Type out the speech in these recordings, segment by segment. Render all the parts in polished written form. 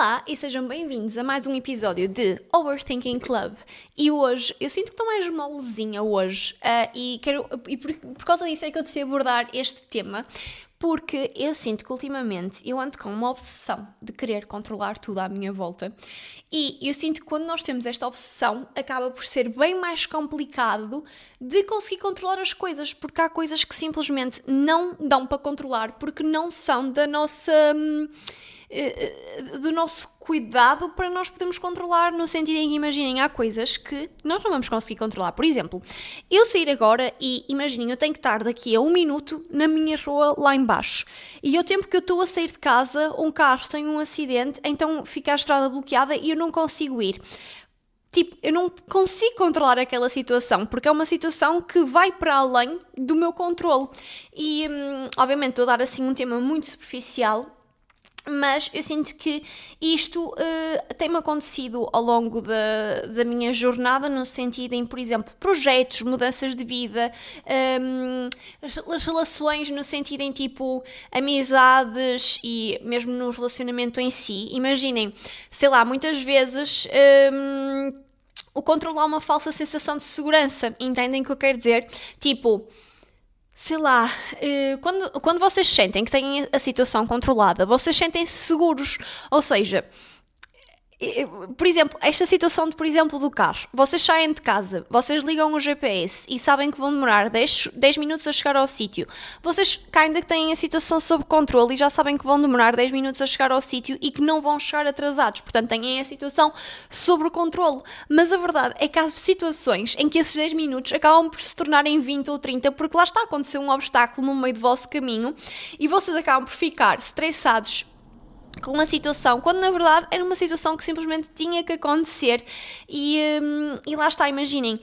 Olá e sejam bem-vindos a mais um episódio de Overthinking Club. E hoje, eu sinto que estou mais molezinha hoje e por causa disso é que eu decidi abordar este tema, porque eu sinto que ultimamente eu ando com uma obsessão de querer controlar tudo à minha volta e eu sinto que quando nós temos esta obsessão acaba por ser bem mais complicado de conseguir controlar as coisas, porque há coisas que simplesmente não dão para controlar porque não são do nosso cuidado para nós podermos controlar, no sentido em que, imaginem, há coisas que nós não vamos conseguir controlar. Por exemplo, eu sair agora e, imaginem, eu tenho que estar daqui a 1 minuto na minha rua lá embaixo e ao tempo que eu estou a sair de casa, um carro tem um acidente, então fica a estrada bloqueada e eu não consigo ir. Tipo, eu não consigo controlar aquela situação, porque é uma situação que vai para além do meu controle. E, obviamente, estou a dar assim um tema muito superficial, mas eu sinto que isto tem-me acontecido ao longo da minha jornada, no sentido em, por exemplo, projetos, mudanças de vida, relações, no sentido em tipo amizades e mesmo no relacionamento em si. Imaginem, sei lá, muitas vezes o controlar uma falsa sensação de segurança, entendem o que eu quero dizer? Tipo, sei lá, quando vocês sentem que têm a situação controlada, vocês sentem-se seguros, ou seja, por exemplo, esta situação por exemplo, do carro, vocês saem de casa, vocês ligam o GPS e sabem que vão demorar 10 minutos a chegar ao sítio, vocês ainda têm a situação sob controle e já sabem que vão demorar 10 minutos a chegar ao sítio e que não vão chegar atrasados, portanto têm a situação sob controle, mas a verdade é que há situações em que esses 10 minutos acabam por se tornarem 20 ou 30 porque lá está a acontecer um obstáculo no meio do vosso caminho e vocês acabam por ficar estressados com uma situação, quando na verdade era uma situação que simplesmente tinha que acontecer e lá está, imaginem,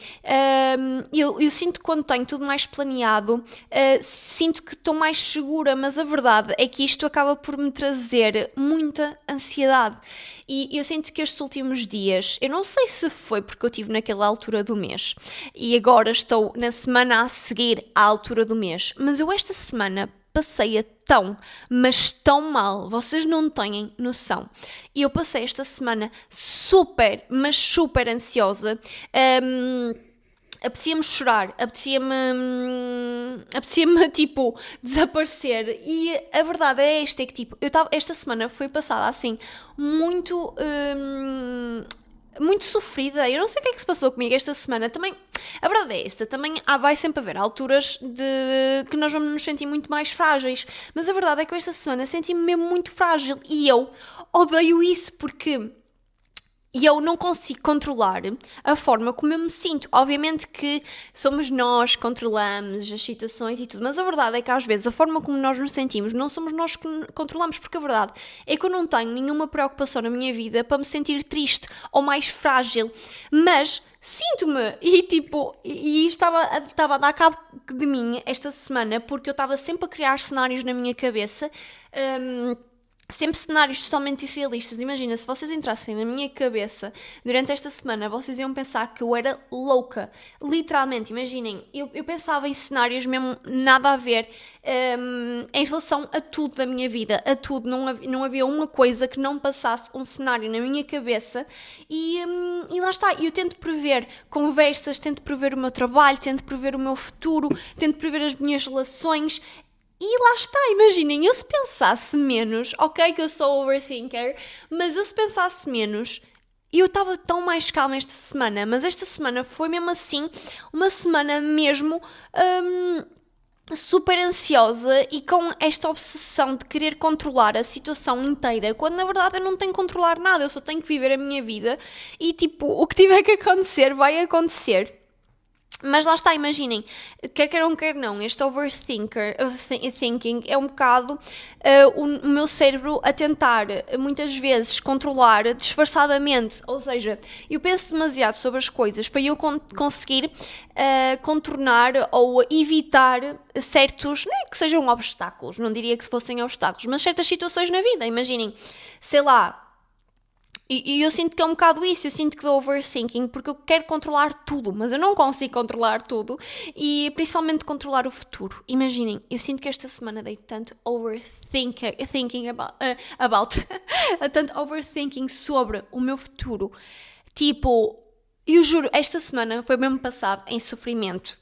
eu sinto que quando tenho tudo mais planeado, sinto que estou mais segura, mas a verdade é que isto acaba por me trazer muita ansiedade e eu sinto que estes últimos dias, eu não sei se foi porque eu estive naquela altura do mês e agora estou na semana a seguir à altura do mês, mas eu esta semana passei-a mas tão mal, vocês não têm noção. E eu passei esta semana super, mas super ansiosa. Apetecia-me chorar, apetecia-me tipo desaparecer e a verdade é esta, é que tipo, esta semana foi passada assim muito muito sofrida, eu não sei o que é que se passou comigo esta semana, também, a verdade é esta, também vai sempre haver alturas que nós vamos nos sentir muito mais frágeis, mas a verdade é que esta semana senti-me mesmo muito frágil e eu odeio isso porque eu não consigo controlar a forma como eu me sinto. Obviamente que somos nós que controlamos as situações e tudo, mas a verdade é que às vezes a forma como nós nos sentimos não somos nós que controlamos, porque a verdade é que eu não tenho nenhuma preocupação na minha vida para me sentir triste ou mais frágil, mas sinto-me e tipo, e estava a dar cabo de mim esta semana porque eu estava sempre a criar cenários na minha cabeça, sempre cenários totalmente irrealistas. Imagina, se vocês entrassem na minha cabeça durante esta semana, vocês iam pensar que eu era louca. Literalmente, imaginem, eu pensava em cenários mesmo nada a ver em relação a tudo da minha vida, a tudo. Não havia uma coisa que não passasse um cenário na minha cabeça e lá está. Eu tento prever conversas, tento prever o meu trabalho, tento prever o meu futuro, tento prever as minhas relações. E lá está, imaginem, eu se pensasse menos, ok que eu sou overthinker, mas eu se pensasse menos, eu estava tão mais calma esta semana, mas esta semana foi mesmo assim, uma semana mesmo super ansiosa e com esta obsessão de querer controlar a situação inteira, quando na verdade eu não tenho que controlar nada, eu só tenho que viver a minha vida e tipo, o que tiver que acontecer, vai acontecer. Mas lá está, imaginem, quer queiram, quer não, este overthinking é um bocado o meu cérebro a tentar, muitas vezes, controlar disfarçadamente. Ou seja, eu penso demasiado sobre as coisas para eu conseguir contornar ou evitar certos, não é que sejam obstáculos, não diria que fossem obstáculos, mas certas situações na vida. Imaginem, sei lá, E eu sinto que é um bocado isso, eu sinto que dou overthinking porque eu quero controlar tudo, mas eu não consigo controlar tudo e principalmente controlar o futuro. Imaginem, eu sinto que esta semana dei tanto overthinking tanto overthinking sobre o meu futuro. Tipo, eu juro, esta semana foi mesmo passado em sofrimento.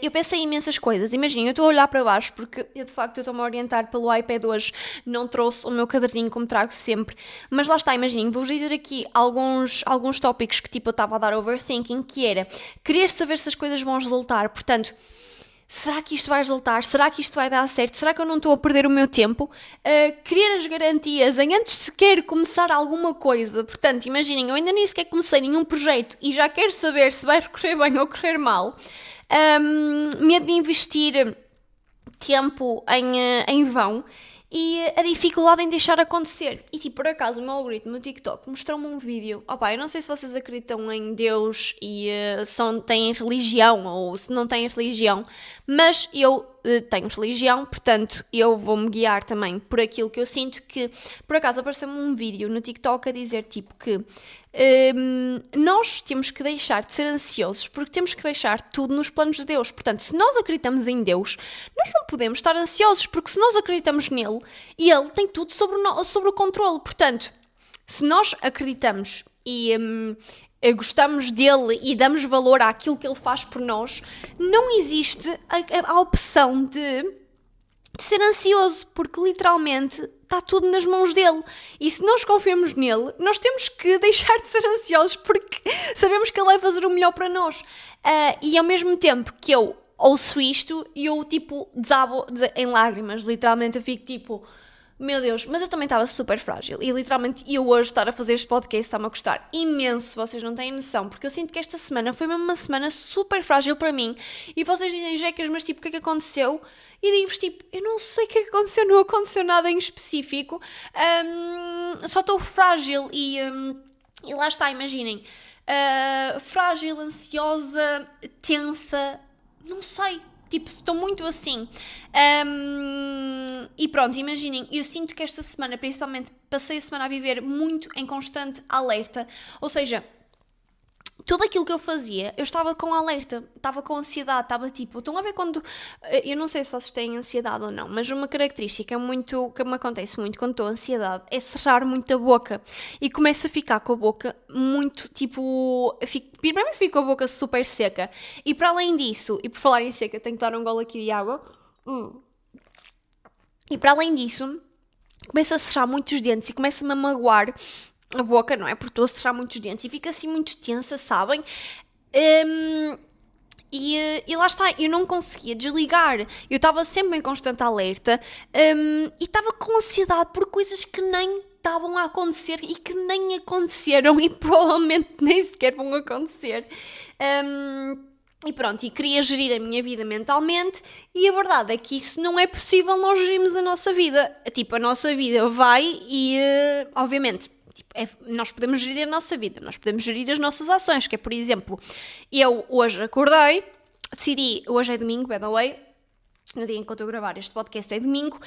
Eu pensei em imensas coisas, imaginem, eu estou a olhar para baixo porque eu de facto estou-me a orientar pelo iPad hoje, não trouxe o meu caderninho como trago sempre, mas lá está, imaginem, vou-vos dizer aqui alguns tópicos que tipo eu estava a dar overthinking, que era querer saber se as coisas vão resultar, portanto, será que isto vai resultar? Será que isto vai dar certo? Será que eu não estou a perder o meu tempo? Querer as garantias em antes sequer começar alguma coisa. Portanto, imaginem, eu ainda nem sequer comecei nenhum projeto e já quero saber se vai correr bem ou correr mal. Medo de investir tempo em vão e a dificuldade em deixar acontecer. E tipo, por acaso, o meu algoritmo no TikTok mostrou-me um vídeo. Opa, eu não sei se vocês acreditam em Deus e têm religião ou se não têm religião, mas eu tenho religião, portanto eu vou-me guiar também por aquilo que eu sinto. Que por acaso apareceu-me um vídeo no TikTok a dizer tipo que nós temos que deixar de ser ansiosos porque temos que deixar tudo nos planos de Deus. Portanto, se nós acreditamos em Deus, nós não podemos estar ansiosos, porque se nós acreditamos nele, ele tem tudo sobre o controle. Portanto, se nós acreditamos e gostamos dele e damos valor àquilo que ele faz por nós, não existe a opção de ser ansioso, porque literalmente está tudo nas mãos dele. E se nós confiamos nele, nós temos que deixar de ser ansiosos porque sabemos que ele vai fazer o melhor para nós. E ao mesmo tempo que eu ouço isto, eu tipo desabo em lágrimas, literalmente eu fico tipo, meu Deus, mas eu também estava super frágil e literalmente eu hoje estar a fazer este podcast está-me a custar imenso, vocês não têm noção, porque eu sinto que esta semana foi mesmo uma semana super frágil para mim e vocês dizem, Jecas, mas tipo, o que é que aconteceu? E digo-vos tipo, eu não sei o que é que aconteceu, não aconteceu nada em específico, só estou frágil e lá está, imaginem, frágil, ansiosa, tensa, não sei. Tipo, estou muito assim. E pronto, imaginem, eu sinto que esta semana, principalmente, passei a semana a viver muito em constante alerta. Ou seja, tudo aquilo que eu fazia, eu estava com alerta, estava com ansiedade, estava tipo... Estão a ver quando... Eu não sei se vocês têm ansiedade ou não, mas uma característica muito que me acontece muito quando estou ansiedade é cerrar muito a boca. E começo a ficar com a boca muito, tipo... Primeiro fico com a boca super seca. E para além disso, e por falar em seca, tenho que dar um gole aqui de água. E para além disso, começo a cerrar muitos dentes e começo-me a magoar a boca, não é? Porque estou a cerrar muitos dentes e fico assim muito tensa, sabem? E lá está, eu não conseguia desligar, eu estava sempre em constante alerta e estava com ansiedade por coisas que nem estavam a acontecer e que nem aconteceram e provavelmente nem sequer vão acontecer. E pronto, e queria gerir a minha vida mentalmente e a verdade é que isso não é possível nós gerirmos a nossa vida. Tipo, a nossa vida vai e, obviamente, nós podemos gerir a nossa vida, nós podemos gerir as nossas ações, que é, por exemplo, eu hoje acordei, decidi, hoje é domingo, by the way, no dia em que eu estou a gravar este podcast é domingo,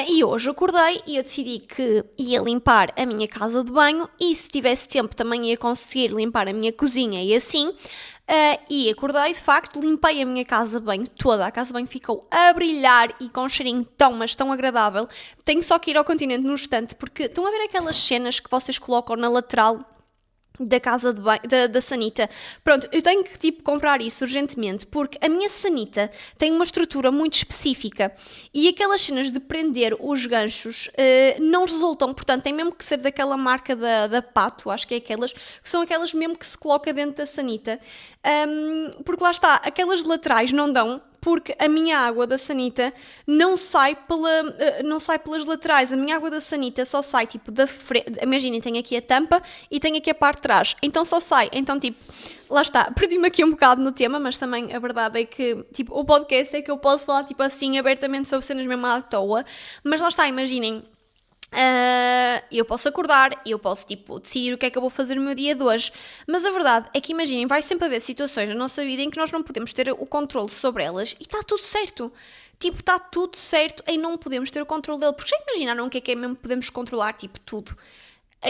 e hoje acordei e eu decidi que ia limpar a minha casa de banho e se tivesse tempo também ia conseguir limpar a minha cozinha e assim, e acordei, de facto, limpei a minha casa de banho toda, a casa de banho ficou a brilhar e com um cheirinho tão, mas tão agradável. Tenho só que ir ao Continente no instante, porque estão a ver aquelas cenas que vocês colocam na lateral da casa de banho, da sanita. Pronto, eu tenho que tipo comprar isso urgentemente, porque a minha sanita tem uma estrutura muito específica e aquelas cenas de prender os ganchos não resultam, portanto tem mesmo que ser daquela marca da Pato, acho que é aquelas, que são aquelas mesmo que se coloca dentro da sanita, porque lá está, aquelas laterais não dão, porque a minha água da sanita não sai pelas laterais. A minha água da sanita só sai tipo da frente. Imaginem, tem aqui a tampa e tem aqui a parte de trás. Então só sai. Então tipo, lá está. Perdi-me aqui um bocado no tema, mas também a verdade é que tipo, o podcast é que eu posso falar tipo assim abertamente sobre cenas mesmo à toa. Mas lá está, imaginem. Eu posso acordar, eu posso tipo decidir o que é que eu vou fazer no meu dia de hoje, mas a verdade é que imaginem, vai sempre haver situações na nossa vida em que nós não podemos ter o controle sobre elas e está tudo certo, tipo está tudo certo em não podemos ter o controle dele, porque já imaginaram o que é mesmo podemos controlar, tipo tudo.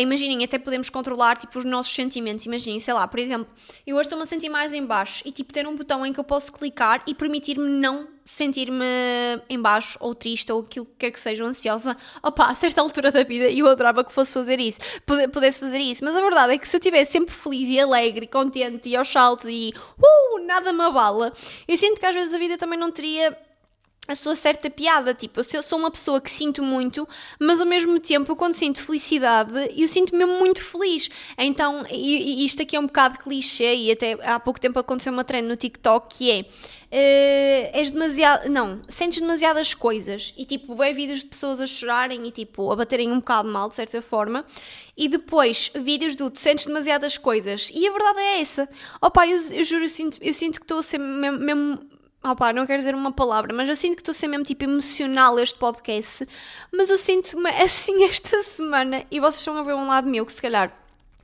imaginem, até podemos controlar, tipo, os nossos sentimentos. Imaginem, sei lá, por exemplo, eu hoje estou-me a sentir mais em baixo e, tipo, ter um botão em que eu posso clicar e permitir-me não sentir-me em baixo ou triste ou aquilo que quer que seja, ansiosa. Opa, a certa altura da vida eu adorava que fosse fazer isso, pudesse fazer isso. Mas a verdade é que se eu estivesse sempre feliz e alegre e contente e aos saltos e nada me abala, eu sinto que às vezes a vida também não teria a sua certa piada. Tipo, eu sou uma pessoa que sinto muito, mas ao mesmo tempo, quando sinto felicidade, eu sinto mesmo muito feliz. Então, e isto aqui é um bocado clichê, e até há pouco tempo aconteceu uma trend no TikTok que sentes demasiadas coisas, e tipo, vê vídeos de pessoas a chorarem e tipo, a baterem um bocado mal, de certa forma, e depois vídeos do tu sentes demasiadas coisas, e a verdade é essa. Opa, eu juro, eu sinto que estou a ser mesmo não quero dizer uma palavra, mas eu sinto que estou a ser mesmo tipo emocional este podcast, mas eu sinto-me assim esta semana, e vocês estão a ver um lado meu que se calhar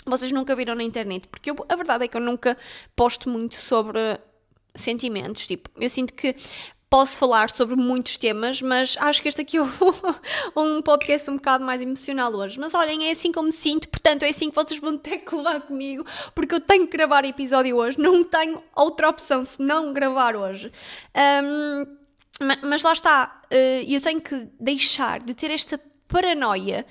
vocês nunca viram na internet, porque a verdade é que eu nunca posto muito sobre sentimentos, tipo, eu sinto que posso falar sobre muitos temas, mas acho que este aqui é um podcast um bocado mais emocional hoje. Mas olhem, é assim que eu me sinto, portanto é assim que vocês vão ter que levar comigo, porque eu tenho que gravar episódio hoje, não tenho outra opção senão gravar hoje. Mas lá está, eu tenho que deixar de ter esta paranoia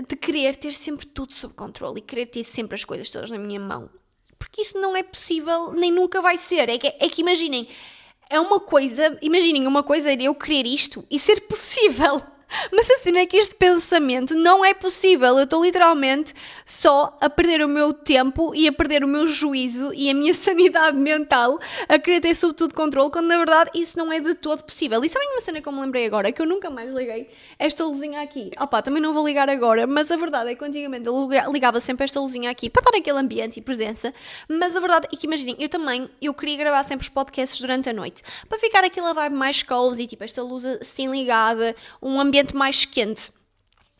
de querer ter sempre tudo sob controle e querer ter sempre as coisas todas na minha mão. Porque isso não é possível, nem nunca vai ser. É que imaginem, imaginem uma coisa eu querer isto e ser possível. Mas assim, é que este pensamento não é possível. Eu estou literalmente só a perder o meu tempo e a perder o meu juízo e a minha sanidade mental a querer ter sobretudo controle, quando na verdade isso não é de todo possível. E sabem uma cena que eu me lembrei agora, que eu nunca mais liguei esta luzinha aqui. Também não vou ligar agora, mas a verdade é que antigamente eu ligava sempre esta luzinha aqui para dar aquele ambiente e presença. Mas a verdade é que imaginem, eu queria gravar sempre os podcasts durante a noite, para ficar aquela vibe mais cozy, tipo esta luz assim ligada, um ambiente mais quente.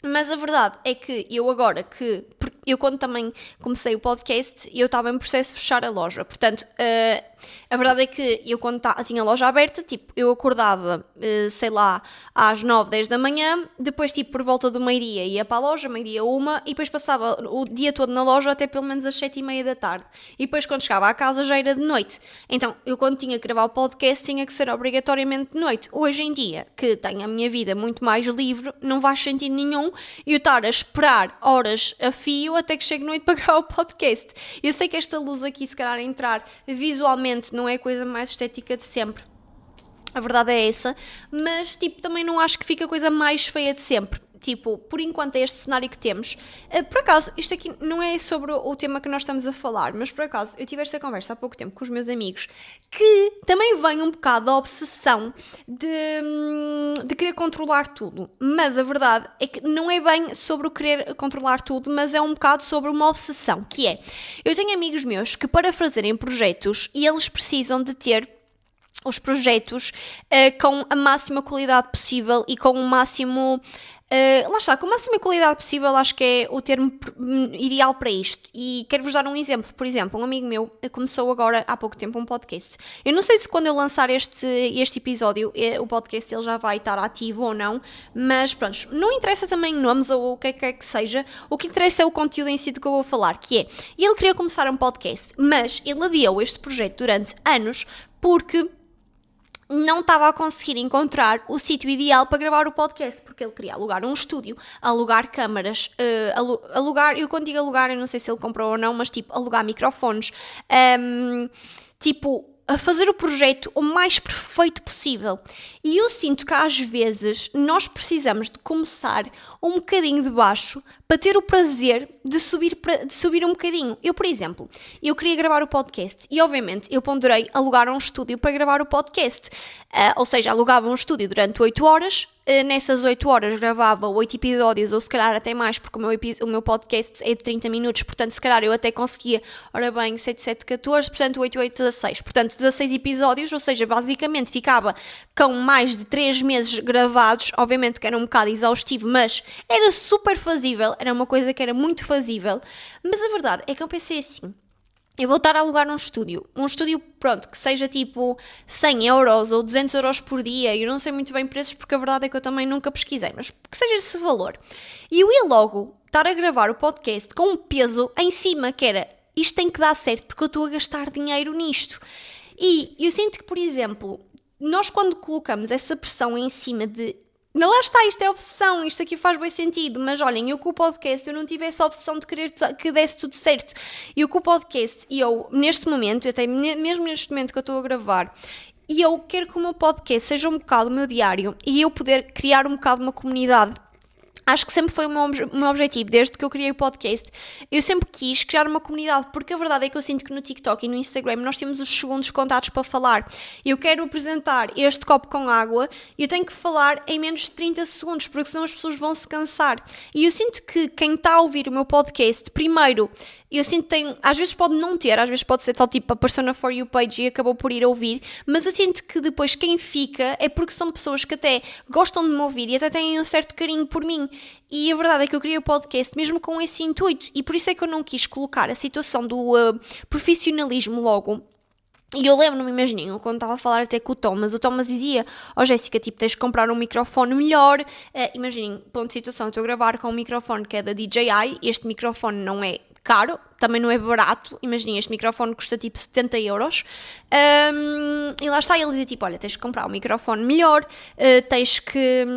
Mas a verdade é que eu quando também comecei o podcast, eu estava em processo de fechar a loja, portanto, a verdade é que eu quando tinha a loja aberta, tipo, eu acordava, sei lá, às 9, 10 da manhã, depois tipo por volta do meio-dia ia para a loja, meio-dia 1, e depois passava o dia todo na loja até pelo menos às 7:30 da tarde, e depois quando chegava à casa já era de noite. Então, eu quando tinha que gravar o podcast tinha que ser obrigatoriamente de noite. Hoje em dia, que tenho a minha vida muito mais livre, não faz sentido nenhum eu estar a esperar horas a fio até que chegue noite para gravar o podcast. Eu sei que esta luz aqui, se calhar, entrar visualmente não é a coisa mais estética de sempre. A verdade é essa. Mas, tipo, também não acho que fique a coisa mais feia de sempre. Tipo, por enquanto é este cenário que temos. Por acaso, isto aqui não é sobre o tema que nós estamos a falar, mas por acaso, eu tive esta conversa há pouco tempo com os meus amigos, que também vem um bocado da obsessão de querer controlar tudo. Mas a verdade é que não é bem sobre o querer controlar tudo, mas é um bocado sobre uma obsessão, que é, eu tenho amigos meus que para fazerem projetos, e eles precisam de ter os projetos com a máxima qualidade possível e com o máximo... lá está, com a máxima qualidade possível, acho que é o termo ideal para isto. E quero-vos dar um exemplo. Por exemplo, um amigo meu começou agora há pouco tempo um podcast. Eu não sei se quando eu lançar este episódio o podcast ele já vai estar ativo ou não, mas pronto, não interessa também nomes ou o que quer que seja. O que interessa é o conteúdo em si do que eu vou falar, que é, ele queria começar um podcast, mas ele adiou este projeto durante anos porque não estava a conseguir encontrar o sítio ideal para gravar o podcast, porque ele queria alugar um estúdio, alugar câmaras, alugar, eu quando digo alugar, eu não sei se ele comprou ou não, mas tipo, alugar microfones, tipo, a fazer o projeto o mais perfeito possível. E eu sinto que às vezes nós precisamos de começar um bocadinho de baixo para ter o prazer de subir um bocadinho. Eu, por exemplo, eu queria gravar o podcast e obviamente eu ponderei alugar um estúdio para gravar o podcast. Ou seja, alugava um estúdio durante 8 horas, nessas 8 horas gravava 8 episódios, ou se calhar até mais, porque o meu podcast é de 30 minutos, portanto se calhar eu até conseguia, ora bem, 7, 7, 14, portanto 8, 8, 16. Portanto 16 episódios, ou seja, basicamente ficava com mais de 3 meses gravados, obviamente que era um bocado exaustivo, mas era super fazível, era uma coisa que era muito fazível. Mas a verdade é que eu pensei assim, eu vou estar a alugar um estúdio, pronto, que seja tipo 100 euros ou 200 euros por dia, eu não sei muito bem preços porque a verdade é que eu também nunca pesquisei, mas que seja esse valor. E eu ia logo estar a gravar o podcast com um peso em cima, que era, isto tem que dar certo porque eu estou a gastar dinheiro nisto. E eu sinto que, por exemplo, nós quando colocamos essa pressão em cima de não, lá está, isto é obsessão, isto aqui faz bem sentido, mas olhem, eu com o podcast, eu não tive essa opção de querer que desse tudo certo. Eu com o podcast, e eu neste momento, até mesmo neste momento que eu estou a gravar, e eu quero que o meu podcast seja um bocado o meu diário e eu poder criar um bocado uma comunidade. Acho que sempre foi o meu objetivo, desde que eu criei o podcast. Eu sempre quis criar uma comunidade, porque a verdade é que eu sinto que no TikTok e no Instagram nós temos os segundos contados para falar. Eu quero apresentar este copo com água e eu tenho que falar em menos de 30 segundos, porque senão as pessoas vão se cansar. E eu sinto que quem está a ouvir o meu podcast, primeiro, eu sinto que tem, às vezes pode não ter, às vezes pode ser tal tipo, apareceu na For You page e acabou por ir ouvir, mas eu sinto que depois quem fica é porque são pessoas que até gostam de me ouvir e até têm um certo carinho por mim. E a verdade é que eu criei o podcast mesmo com esse intuito, e por isso é que eu não quis colocar a situação do profissionalismo logo. E eu lembro-me, imaginem, quando estava a falar até com o Thomas dizia, Jéssica, tipo, tens de comprar um microfone melhor. Imaginem, ponto de situação, estou a gravar com um microfone que é da DJI, este microfone não é caro, também não é barato, imaginem, este microfone custa tipo 70 euros, e lá está, ele dizia tipo, olha, tens de comprar um microfone melhor, tens que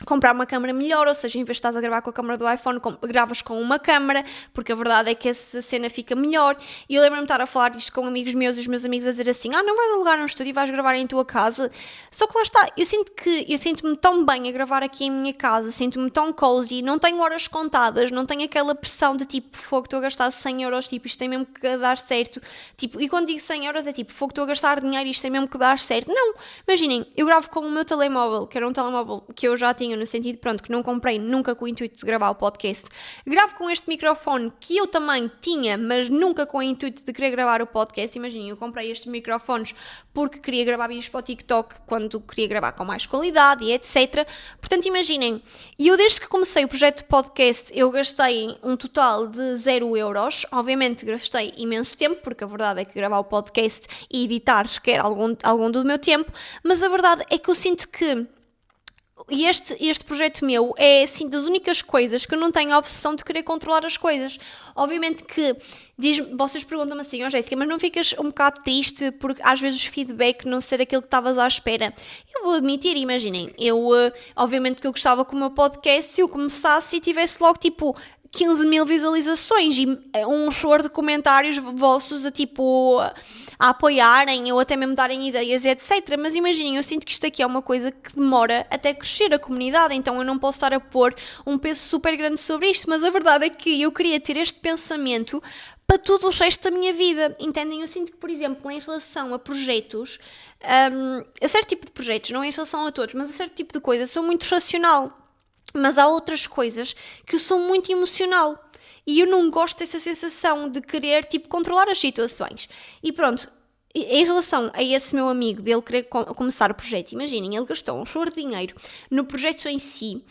comprar uma câmera melhor, ou seja, em vez de estás a gravar com a câmera do iPhone, gravas com uma câmera, porque a verdade é que essa cena fica melhor. E eu lembro-me de estar a falar disto com amigos meus e os meus amigos a dizer assim, não vais alugar um estúdio e vais gravar em tua casa. Só que lá está, eu sinto-me tão bem a gravar aqui em minha casa, sinto-me tão cozy, não tenho horas contadas, não tenho aquela pressão de tipo, fogo, estou a gastar 100 euros, tipo, isto tem mesmo que dar certo. Tipo, e quando digo 100 euros é tipo, fogo, estou a gastar dinheiro, isto tem mesmo que dar certo. Não, imaginem, eu gravo com o meu telemóvel, que era um telemóvel que eu já tinha, no sentido, pronto, que não comprei nunca com o intuito de gravar o podcast. Gravo com este microfone que eu também tinha, mas nunca com o intuito de querer gravar o podcast. Imaginem, eu comprei estes microfones porque queria gravar vídeos para o TikTok quando queria gravar com mais qualidade e etc. Portanto, imaginem, eu desde que comecei o projeto de podcast, eu gastei um total de 0 euros. Obviamente gastei imenso tempo, porque a verdade é que gravar o podcast e editar requer algum do meu tempo, mas a verdade é que eu sinto que este projeto meu é assim das únicas coisas que eu não tenho a obsessão de querer controlar as coisas. Obviamente que vocês perguntam-me assim, Jéssica, mas não ficas um bocado triste porque às vezes o feedback não ser aquilo que estavas à espera? Eu vou admitir, imaginem, obviamente que eu gostava que o meu podcast, se eu começasse e tivesse logo tipo 15 mil visualizações e um choro de comentários vossos a apoiarem ou até mesmo darem ideias, etc. Mas imaginem, eu sinto que isto aqui é uma coisa que demora até crescer a comunidade, então eu não posso estar a pôr um peso super grande sobre isto, mas a verdade é que eu queria ter este pensamento para todo o resto da minha vida, entendem? Eu sinto que, por exemplo, em relação a projetos, a certo tipo de projetos, não em relação a todos, mas a certo tipo de coisas, sou muito racional. Mas há outras coisas que eu sou muito emocional e eu não gosto dessa sensação de querer, tipo, controlar as situações. E pronto, em relação a esse meu amigo dele querer começar o projeto, imaginem, ele gastou um chorro de dinheiro no projeto em si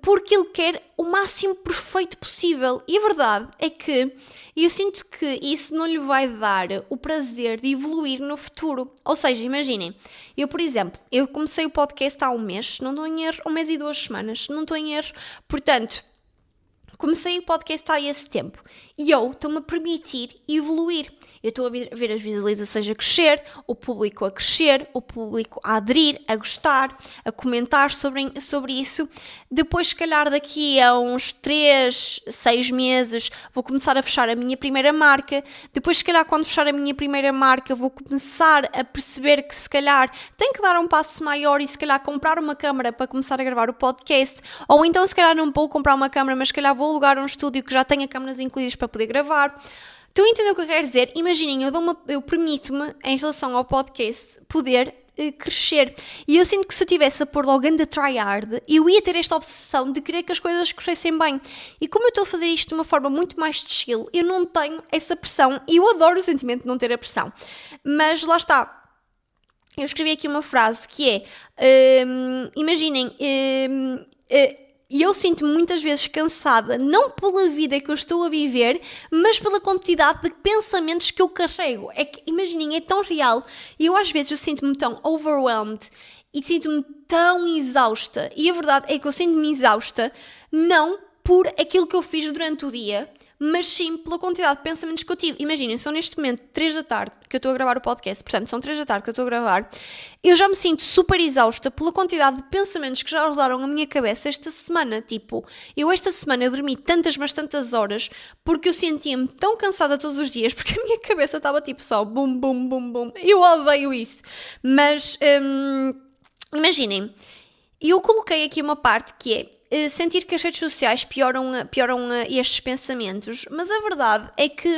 porque ele quer o máximo perfeito possível. E a verdade é que eu sinto que isso não lhe vai dar o prazer de evoluir no futuro. Ou seja, imaginem, eu, por exemplo, eu comecei o podcast há um mês, se não estou em erro, 1 mês e 2 semanas, se não estou em erro, portanto, comecei o podcast há esse tempo e eu estou-me a permitir evoluir. Eu estou a ver as visualizações a crescer, o público a crescer, o público a aderir, a gostar, a comentar sobre isso. Depois, se calhar, daqui a uns 3, 6 meses, vou começar a fechar a minha primeira marca. Depois, se calhar, quando fechar a minha primeira marca, vou começar a perceber que, se calhar, tenho que dar um passo maior e, se calhar, comprar uma câmara para começar a gravar o podcast. Ou então, se calhar, não vou comprar uma câmara, mas, se calhar, vou alugar um estúdio que já tenha câmaras incluídas para poder gravar. Estão a entender o que eu quero dizer? Imaginem, eu permito-me, em relação ao podcast, poder crescer. E eu sinto que se eu tivesse a pôr logo a tryhard, eu ia ter esta obsessão de querer que as coisas crescessem bem. E como eu estou a fazer isto de uma forma muito mais de chill, eu não tenho essa pressão. E eu adoro o sentimento de não ter a pressão. Mas lá está. Eu escrevi aqui uma frase que é, imaginem, e eu sinto-me muitas vezes cansada, não pela vida que eu estou a viver, mas pela quantidade de pensamentos que eu carrego. É que, imaginem, é tão real. E eu às vezes sinto-me tão overwhelmed e sinto-me tão exausta. E a verdade é que eu sinto-me exausta, não por aquilo que eu fiz durante o dia, mas sim pela quantidade de pensamentos que eu tive. Imaginem, são neste momento 3 da tarde que eu estou a gravar o podcast, portanto são 3 da tarde que eu estou a gravar, eu já me sinto super exausta pela quantidade de pensamentos que já rodaram a minha cabeça esta semana. Tipo, eu esta semana eu dormi mas tantas horas, porque eu sentia-me tão cansada todos os dias, porque a minha cabeça estava tipo só bum, bum, bum, bum. Eu odeio isso. Mas, imaginem, eu coloquei aqui uma parte que é sentir que as redes sociais pioram estes pensamentos, mas a verdade é que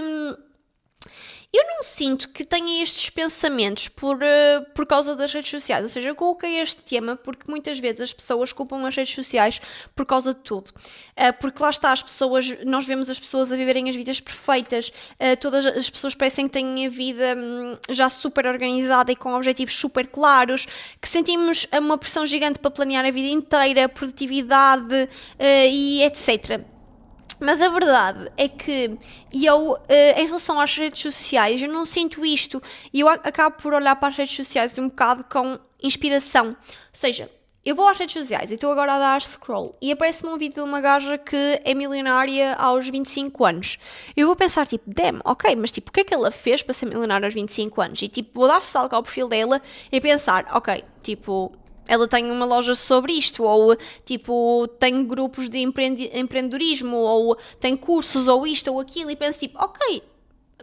eu não sinto que tenha estes pensamentos por causa das redes sociais. Ou seja, eu coloquei este tema porque muitas vezes as pessoas culpam as redes sociais por causa de tudo. Porque lá está, nós vemos as pessoas a viverem as vidas perfeitas, todas as pessoas parecem que têm a vida já super organizada e com objetivos super claros, que sentimos uma pressão gigante para planear a vida inteira, produtividade e etc. Mas a verdade é que eu, em relação às redes sociais, eu não sinto isto. E eu acabo por olhar para as redes sociais um bocado com inspiração. Ou seja, eu vou às redes sociais e estou agora a dar scroll e aparece-me um vídeo de uma gaja que é milionária aos 25 anos. Eu vou pensar, tipo, damn, ok, mas tipo, o que é que ela fez para ser milionária aos 25 anos? E tipo, vou dar salto ao perfil dela e pensar, ok, tipo, ela tem uma loja sobre isto, ou tipo, tem grupos de empreendedorismo, ou tem cursos, ou isto, ou aquilo, e penso tipo, ok,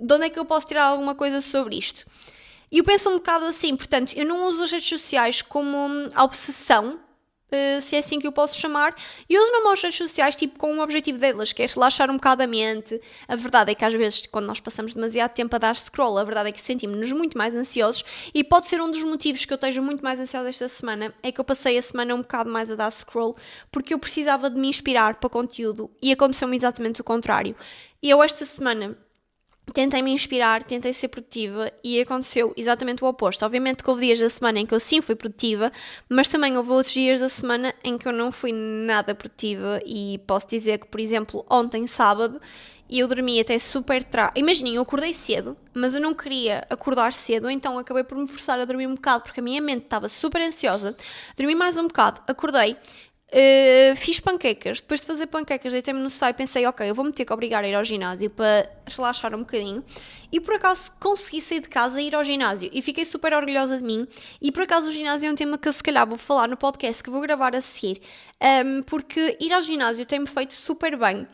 de onde é que eu posso tirar alguma coisa sobre isto? E eu penso um bocado assim, portanto, eu não uso as redes sociais como obsessão, se é assim que eu posso chamar, e uso mesmo as redes sociais tipo com o objetivo delas, que é relaxar um bocado a mente. A verdade é que às vezes quando nós passamos demasiado tempo a dar scroll, a verdade é que sentimos-nos muito mais ansiosos, e pode ser um dos motivos que eu esteja muito mais ansiosa esta semana, é que eu passei a semana um bocado mais a dar scroll, porque eu precisava de me inspirar para conteúdo, e aconteceu-me exatamente o contrário. E eu esta semana tentei me inspirar, tentei ser produtiva e aconteceu exatamente o oposto. Obviamente que houve dias da semana em que eu sim fui produtiva, mas também houve outros dias da semana em que eu não fui nada produtiva, e posso dizer que, por exemplo, ontem, sábado, eu dormi até super tarde. Imaginem, eu acordei cedo, mas eu não queria acordar cedo, então acabei por me forçar a dormir um bocado, porque a minha mente estava super ansiosa. Dormi mais um bocado, acordei. Fiz panquecas. Depois de fazer panquecas, deitei-me no sofá e pensei, ok, eu vou-me ter que obrigar a ir ao ginásio para relaxar um bocadinho, e por acaso consegui sair de casa e ir ao ginásio e fiquei super orgulhosa de mim. E por acaso o ginásio é um tema que eu se calhar vou falar no podcast que vou gravar a seguir, porque ir ao ginásio tem-me feito super bem.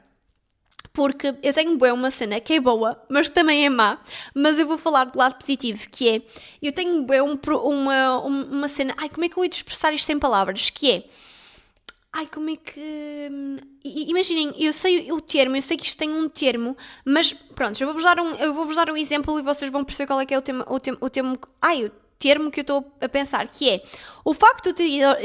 Porque eu tenho uma cena que é boa, mas também é má, mas eu vou falar do lado positivo, que é, eu tenho uma cena, como é que eu ia expressar isto em palavras, que é, como é que... Imaginem, eu sei o termo, eu sei que isto tem um termo, mas pronto, eu vou-vos dar um exemplo e vocês vão perceber qual é que é o termo que eu estou a pensar, que é, o facto de eu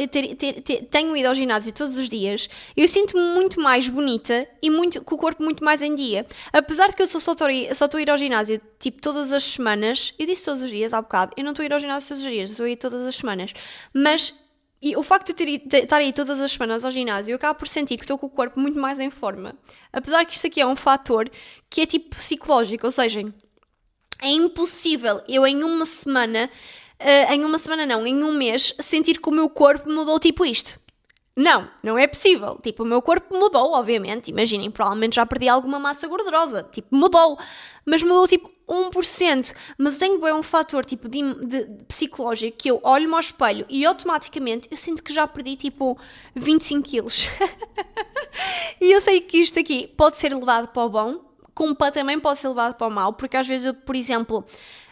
tenho ido ao ginásio todos os dias, eu sinto-me muito mais bonita e com o corpo muito mais em dia. Apesar de que eu só estou a ir ao ginásio, tipo, todas as semanas, eu disse todos os dias há bocado, eu não estou a ir ao ginásio todos os dias, eu estou a ir todas as semanas, mas... E o facto de estar aí todas as semanas ao ginásio, eu acabo por sentir que estou com o corpo muito mais em forma. Apesar que isto aqui é um fator que é tipo psicológico, ou seja, é impossível eu em um mês, sentir que o meu corpo mudou tipo isto. Não é possível. Tipo, o meu corpo mudou, obviamente. Imaginem, provavelmente já perdi alguma massa gordurosa. Tipo, mudou. Mas mudou tipo 1%. Mas eu tenho um fator tipo de psicológico, que eu olho-me ao espelho e automaticamente eu sinto que já perdi tipo 25 quilos. E eu sei que isto aqui pode ser levado para o bom, como também pode ser levado para o mau, porque às vezes eu, por exemplo,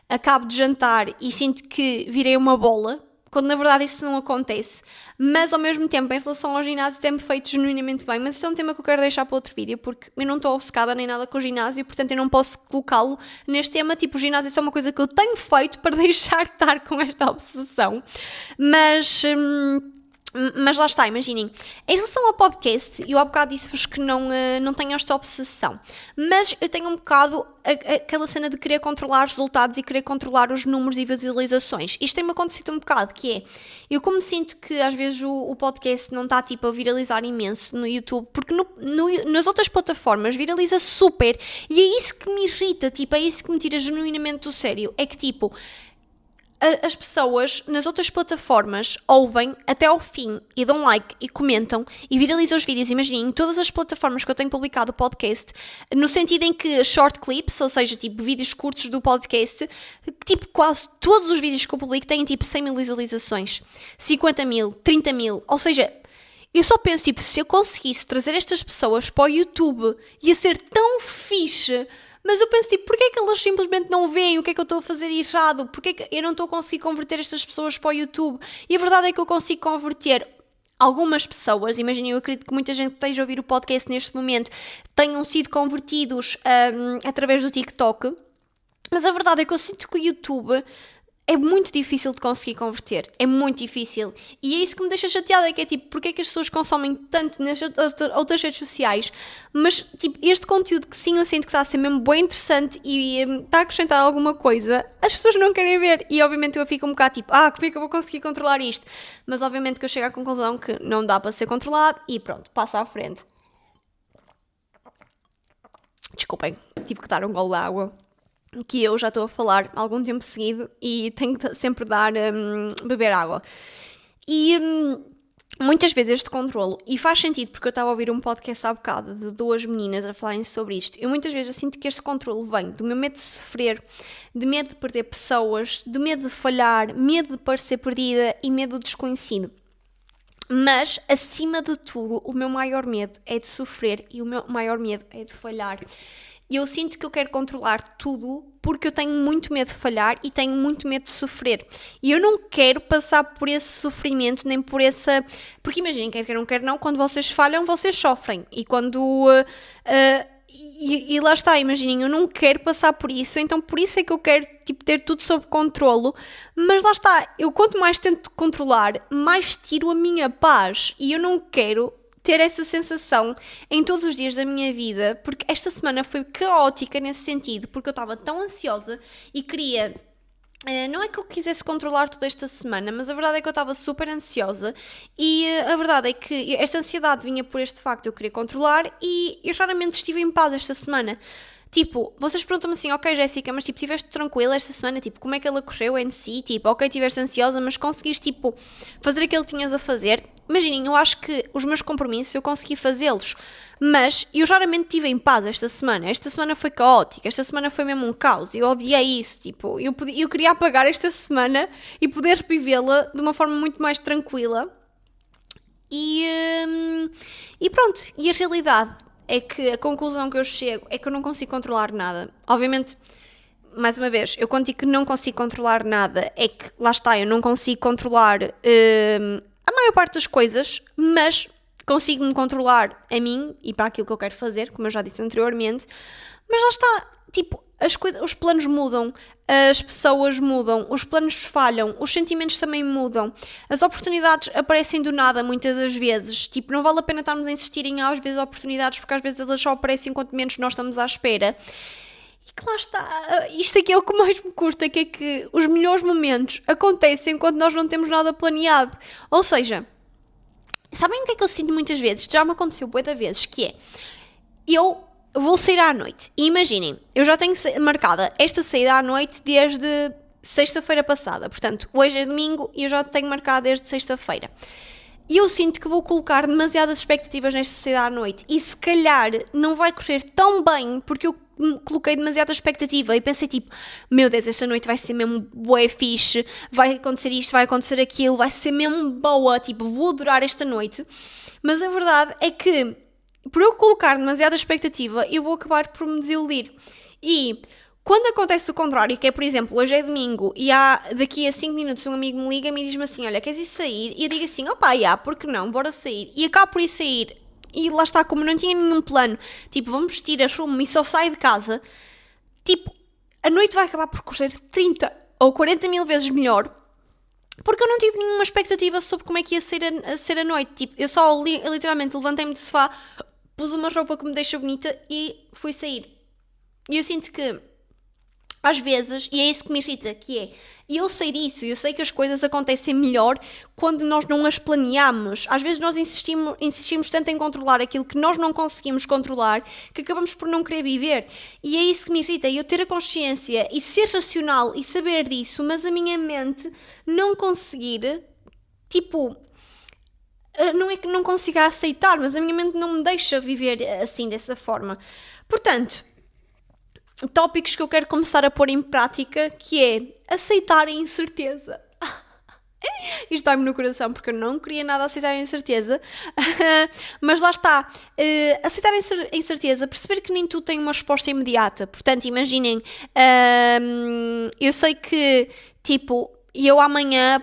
acabo de jantar e sinto que virei uma bola, quando na verdade isto não acontece. Mas ao mesmo tempo, em relação ao ginásio, tem-me feito genuinamente bem. Mas isto é um tema que eu quero deixar para outro vídeo, porque eu não estou obcecada nem nada com o ginásio, portanto eu não posso colocá-lo neste tema. Tipo, o ginásio é só uma coisa que eu tenho feito para deixar de estar com esta obsessão. Mas lá está, imaginem, em relação ao podcast, eu há bocado disse-vos que não tenho esta obsessão, mas eu tenho um bocado aquela cena de querer controlar os resultados e querer controlar os números e visualizações. Isto tem-me acontecido um bocado, que é, eu como sinto que às vezes o podcast não está tipo a viralizar imenso no YouTube, porque nas outras plataformas viraliza super, e é isso que me irrita, tipo, é isso que me tira genuinamente do sério, é que tipo... as pessoas nas outras plataformas ouvem até ao fim e dão like e comentam e viralizam os vídeos. Imaginem, em todas as plataformas que eu tenho publicado o podcast, no sentido em que short clips, ou seja, tipo vídeos curtos do podcast, tipo quase todos os vídeos que eu publico têm tipo 100 mil visualizações, 50 mil, 30 mil, ou seja, eu só penso, tipo, se eu conseguisse trazer estas pessoas para o YouTube, ia ser tão fixe. Mas eu penso, tipo, porquê é que elas simplesmente não veem o que é que eu estou a fazer errado? Porquê é que eu não estou a conseguir converter estas pessoas para o YouTube? E a verdade é que eu consigo converter algumas pessoas. Imaginem, eu acredito que muita gente que esteja a ouvir o podcast neste momento tenham sido convertidos através do TikTok. Mas a verdade é que eu sinto que o YouTube é muito difícil de conseguir converter, é muito difícil, e é isso que me deixa chateada, que é tipo, porque é que as pessoas consomem tanto nas outras redes sociais, mas tipo, este conteúdo que sim eu sinto que está a ser mesmo bem interessante e está a acrescentar alguma coisa, as pessoas não querem ver, e obviamente eu fico um bocado tipo, como é que eu vou conseguir controlar isto? Mas obviamente que eu chego à conclusão que não dá para ser controlado, e pronto, passa à frente. Desculpem, tive que dar um gole de água, que eu já estou a falar há algum tempo seguido e tenho que sempre dar beber água. E muitas vezes este controlo, e faz sentido porque eu estava a ouvir um podcast há bocado de duas meninas a falarem sobre isto, e muitas vezes eu sinto que este controlo vem do meu medo de sofrer, de medo de perder pessoas, de medo de falhar, medo de parecer perdida e medo do desconhecido. Mas, acima de tudo, o meu maior medo é de sofrer e o meu maior medo é de falhar. E eu sinto que eu quero controlar tudo porque eu tenho muito medo de falhar e tenho muito medo de sofrer. E eu não quero passar por esse sofrimento, nem por essa... Porque imaginem, quer não, quando vocês falham, vocês sofrem. E quando... E lá está, imaginem, eu não quero passar por isso, então por isso é que eu quero tipo, ter tudo sob controlo, mas lá está, eu quanto mais tento controlar, mais tiro a minha paz, e eu não quero ter essa sensação em todos os dias da minha vida, porque esta semana foi caótica nesse sentido, porque eu estava tão ansiosa e queria... não é que eu quisesse controlar toda esta semana, mas a verdade é que eu estava super ansiosa e a verdade é que esta ansiedade vinha por este facto de eu querer controlar e eu raramente estive em paz esta semana. Tipo, vocês perguntam-me assim, ok Jéssica, mas tipo, estiveste tranquila esta semana, tipo, como é que ela correu em si? Tipo, ok, estiveste ansiosa, mas conseguiste, tipo, fazer aquilo que tinhas a fazer? Imaginem, eu acho que os meus compromissos eu consegui fazê-los, mas eu raramente estive em paz esta semana foi caótica, esta semana foi mesmo um caos, eu odiei isso, tipo, eu queria apagar esta semana e poder revivê-la de uma forma muito mais tranquila e pronto, e a realidade é que a conclusão que eu chego é que eu não consigo controlar nada. Obviamente, mais uma vez, eu quando digo que não consigo controlar nada, é que, lá está, eu não consigo controlar a maior parte das coisas, mas consigo-me controlar a mim e para aquilo que eu quero fazer, como eu já disse anteriormente, mas lá está, tipo, as coisas, os planos mudam, as pessoas mudam, os planos falham, os sentimentos também mudam, as oportunidades aparecem do nada muitas das vezes, tipo, não vale a pena estarmos a insistir em às vezes oportunidades, porque às vezes elas só aparecem enquanto menos nós estamos à espera. E que lá está, isto aqui é o que mais me custa, que é que os melhores momentos acontecem quando nós não temos nada planeado. Ou seja, sabem o que é que eu sinto muitas vezes? Isto já me aconteceu bué de vezes, que é, eu vou sair à noite, e imaginem, eu já tenho marcada esta saída à noite desde sexta-feira passada, portanto, hoje é domingo e eu já tenho marcado desde sexta-feira. E eu sinto que vou colocar demasiadas expectativas nesta saída à noite, e se calhar não vai correr tão bem, porque eu coloquei demasiada expectativa e pensei tipo, meu Deus, esta noite vai ser mesmo bué fixe, vai acontecer isto, vai acontecer aquilo, vai ser mesmo boa, tipo, vou adorar esta noite. Mas a verdade é que, por eu colocar demasiada expectativa, eu vou acabar por me desiludir. E quando acontece o contrário, que é, por exemplo, hoje é domingo e daqui a 5 minutos um amigo me liga-me e diz-me assim, olha, queres ir sair? E eu digo assim, opá, por que não? Bora sair. E acabo por ir sair. E lá está, como eu não tinha nenhum plano, tipo, vamos vestir a chuma e só saio de casa, tipo, a noite vai acabar por correr 30 ou 40 mil vezes melhor, porque eu não tive nenhuma expectativa sobre como é que ia ser a noite. Tipo, eu só literalmente levantei-me do sofá, pus uma roupa que me deixa bonita e fui sair. E eu sinto que às vezes, e é isso que me irrita, que é, e eu sei disso, eu sei que as coisas acontecem melhor quando nós não as planeamos. Às vezes nós insistimos tanto em controlar aquilo que nós não conseguimos controlar, que acabamos por não querer viver. E é isso que me irrita, eu ter a consciência e ser racional e saber disso, mas a minha mente não conseguir, tipo, não é que não consiga aceitar, mas a minha mente não me deixa viver assim, dessa forma. Portanto, tópicos que eu quero começar a pôr em prática, que é aceitar a incerteza. Isto dá-me no coração porque eu não queria nada aceitar a incerteza, mas lá está, aceitar a incerteza, perceber que nem tudo tem uma resposta imediata. Portanto, imaginem, eu sei que, tipo, eu amanhã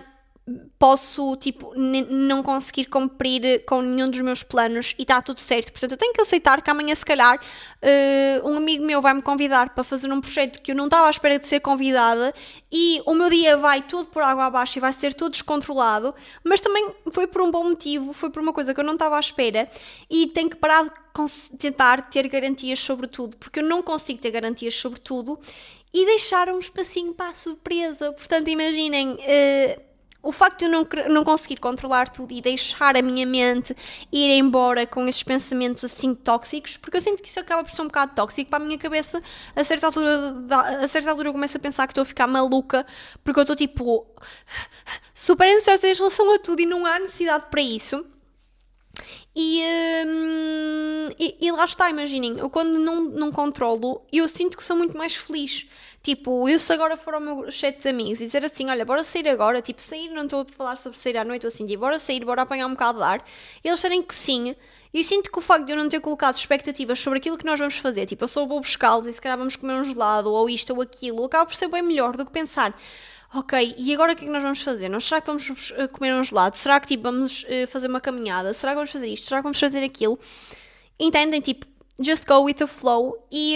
posso, tipo, não conseguir cumprir com nenhum dos meus planos e está tudo certo. Portanto, eu tenho que aceitar que amanhã, se calhar, um amigo meu vai-me convidar para fazer um projeto que eu não estava à espera de ser convidada e o meu dia vai todo por água abaixo e vai ser todo descontrolado, mas também foi por um bom motivo, foi por uma coisa que eu não estava à espera e tenho que parar de tentar ter garantias sobre tudo, porque eu não consigo ter garantias sobre tudo e deixar um espacinho para a surpresa. Portanto, imaginem, o facto de eu não conseguir controlar tudo e deixar a minha mente ir embora com esses pensamentos assim tóxicos, porque eu sinto que isso acaba por ser um bocado tóxico para a minha cabeça, a certa altura eu começo a pensar que estou a ficar maluca, porque eu estou tipo super ansiosa em relação a tudo e não há necessidade para isso. E lá está, imaginem, eu quando não controlo, eu sinto que sou muito mais feliz. Tipo, eu se agora for ao meu chat de amigos e dizer assim, olha, bora sair agora, tipo, sair, não estou a falar sobre sair à noite ou assim, tipo, bora sair, bora apanhar um bocado de ar, e eles disserem que sim, eu sinto que o facto de eu não ter colocado expectativas sobre aquilo que nós vamos fazer, tipo, eu só vou buscá-los e se calhar vamos comer um gelado, ou isto ou aquilo, acaba por ser bem melhor do que pensar, ok, e agora o que é que nós vamos fazer? Nós será que vamos comer um gelado? Será que tipo, vamos fazer uma caminhada? Será que vamos fazer isto? Será que vamos fazer aquilo? Entendem? Tipo, just go with the flow. E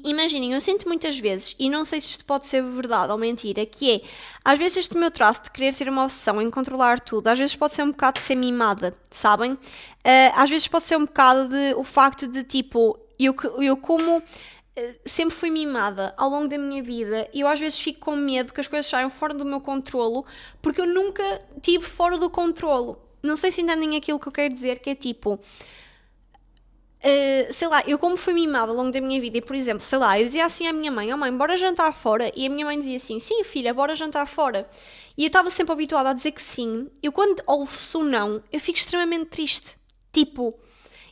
imaginem, eu sinto muitas vezes, e não sei se isto pode ser verdade ou mentira, que é, às vezes este meu traço de querer ter uma obsessão em controlar tudo, às vezes pode ser um bocado de ser mimada, sabem? Às vezes pode ser um bocado de o facto de tipo, eu como sempre fui mimada ao longo da minha vida e eu às vezes fico com medo que as coisas saiam fora do meu controlo porque eu nunca tive fora do controlo. Não sei se entendem aquilo que eu quero dizer, que é tipo, sei lá, eu como fui mimada ao longo da minha vida e, por exemplo, sei lá, eu dizia assim à minha mãe, oh mãe, bora jantar fora, e a minha mãe dizia assim, sim filha, bora jantar fora, e eu estava sempre habituada a dizer que sim. Eu quando ouço não, eu fico extremamente triste, tipo,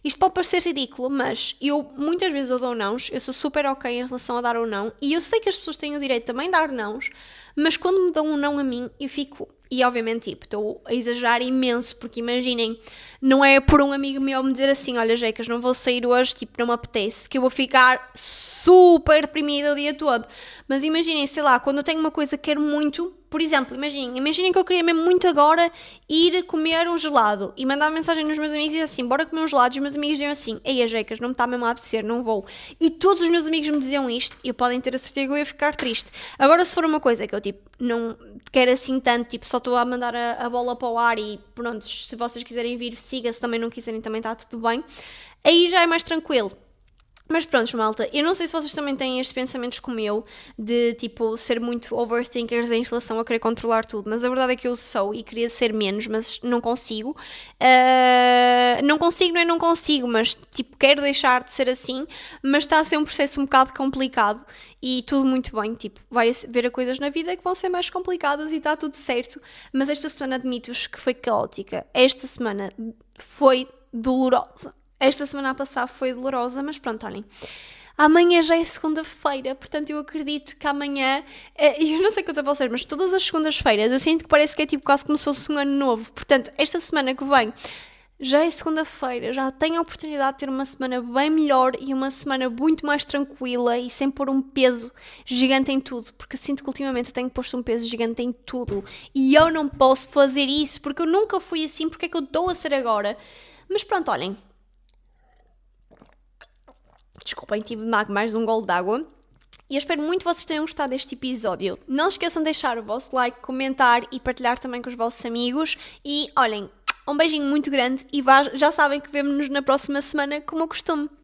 isto pode parecer ridículo, mas eu muitas vezes eu dou nãos, eu sou super ok em relação a dar ou não, e eu sei que as pessoas têm o direito também de dar nãos, mas quando me dão um não a mim, eu fico, e obviamente, tipo, estou a exagerar imenso, porque imaginem, não é por um amigo meu me dizer assim, olha Jecas, não vou sair hoje, tipo, não me apetece, que eu vou ficar super deprimida o dia todo, mas imaginem, sei lá, quando eu tenho uma coisa que quero muito, por exemplo, imaginem que eu queria mesmo muito agora ir comer um gelado e mandar mensagem nos meus amigos e dizer assim, bora comer um gelado, e os meus amigos diziam assim, ei Jecas, não me está mesmo a apetecer, não vou, e todos os meus amigos me diziam isto, e podem ter a certeza que eu ia ficar triste. Agora se for uma coisa que eu tipo, não quero assim tanto, tipo, só estou a mandar a bola para o ar e pronto, se vocês quiserem vir, siga, se também não quiserem também está tudo bem, aí já é mais tranquilo. Mas pronto, malta, eu não sei se vocês também têm estes pensamentos como eu, de tipo, ser muito overthinkers em relação a querer controlar tudo, mas a verdade é que eu sou e queria ser menos, mas não consigo. Não consigo, não é não consigo, mas tipo, quero deixar de ser assim, mas está a ser um processo um bocado complicado e tudo muito bem, tipo, vai haver coisas na vida que vão ser mais complicadas e está tudo certo, mas esta semana admito-vos que foi caótica, esta semana foi dolorosa. Esta semana a passar foi dolorosa, mas pronto, olhem. Amanhã já é segunda-feira, portanto eu acredito que amanhã, eu não sei quanto a vocês, mas todas as segundas-feiras eu sinto que parece que é tipo quase como se fosse um ano novo. Portanto, esta semana que vem já é segunda-feira, já tenho a oportunidade de ter uma semana bem melhor e uma semana muito mais tranquila e sem pôr um peso gigante em tudo, porque eu sinto que ultimamente eu tenho posto um peso gigante em tudo e eu não posso fazer isso, porque eu nunca fui assim, porque é que eu estou a ser agora? Mas pronto, olhem. Desculpem, tive mais um golo de água. E eu espero muito que vocês tenham gostado deste episódio. Não se esqueçam de deixar o vosso like, comentar e partilhar também com os vossos amigos. E olhem, um beijinho muito grande e já sabem que vemo-nos na próxima semana como eu costumo.